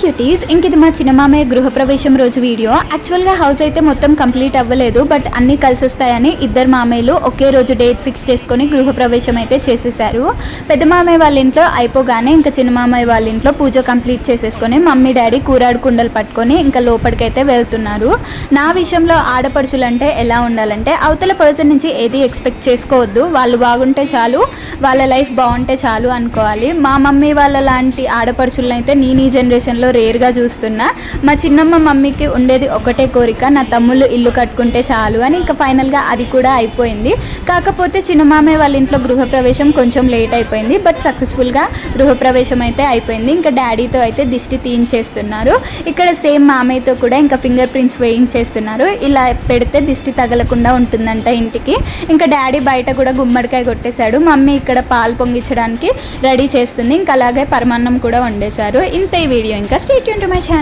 Cuties, ఇంక ఇది మా చిన్నమామయ్య గృహప్రవేశం రోజు వీడియో. యాక్చువల్గా హౌస్ అయితే మొత్తం కంప్లీట్ అవ్వలేదు, బట్ అన్నీ కలిసి వస్తాయని ఇద్దరు మామయ్యలు ఒకే రోజు డేట్ ఫిక్స్ చేసుకొని గృహప్రవేశం అయితే చేసేసారు. పెద్ద మామయ్య వాళ్ళ ఇంట్లో అయిపోగానే ఇంకా చిన్న మామయ్య వాళ్ళ ఇంట్లో పూజ కంప్లీట్ చేసేసుకొని మమ్మీ డాడీ కూరాడు కుండలు పట్టుకొని ఇంకా లోపలికైతే వెళ్తున్నారు. నా విషయంలో ఆడపడుచులు అంటే ఎలా ఉండాలంటే అవతల పర్సన్ నుంచి ఏది ఎక్స్పెక్ట్ చేసుకోవద్దు, వాళ్ళు బాగుంటే చాలు, వాళ్ళ లైఫ్ బాగుంటే చాలు అనుకోవాలి. మా మమ్మీ వాళ్ళ లాంటి ఆడపడుచులను అయితే నేను ఈ జనరేషన్లో రేర్గా చూస్తున్నా. మా చిన్నమ్మ మమ్మీకి ఉండేది ఒకటే కోరిక, నా తమ్ముళ్ళు ఇల్లు కట్టుకుంటే చాలు అని. ఇంకా ఫైనల్గా అది కూడా అయిపోయింది. కాకపోతే చిన్న మామయ్య వాళ్ళ ఇంట్లో గృహప్రవేశం కొంచెం లేట్ అయిపోయింది, బట్ సక్సెస్ఫుల్గా గృహప్రవేశం అయితే అయిపోయింది. ఇంకా డాడీతో అయితే దిష్టి తీయించేస్తున్నారు. ఇక్కడ సేమ్ మామయ్యతో కూడా ఇంకా ఫింగర్ ప్రింట్స్ వేయించేస్తున్నారు. ఇలా పెడితే దిష్టి తగలకుండా ఉంటుందంట ఇంటికి. ఇంకా డాడీ బయట కూడా గుమ్మడికాయ కొట్టేశాడు. మమ్మీ ఇక్కడ పాలు పొంగించడానికి రెడీ చేస్తుంది. ఇంకా అలాగే పరమాన్నం కూడా వండేశారు. ఇంత ఈ వీడియో. ఇంకా stay tune to my channel.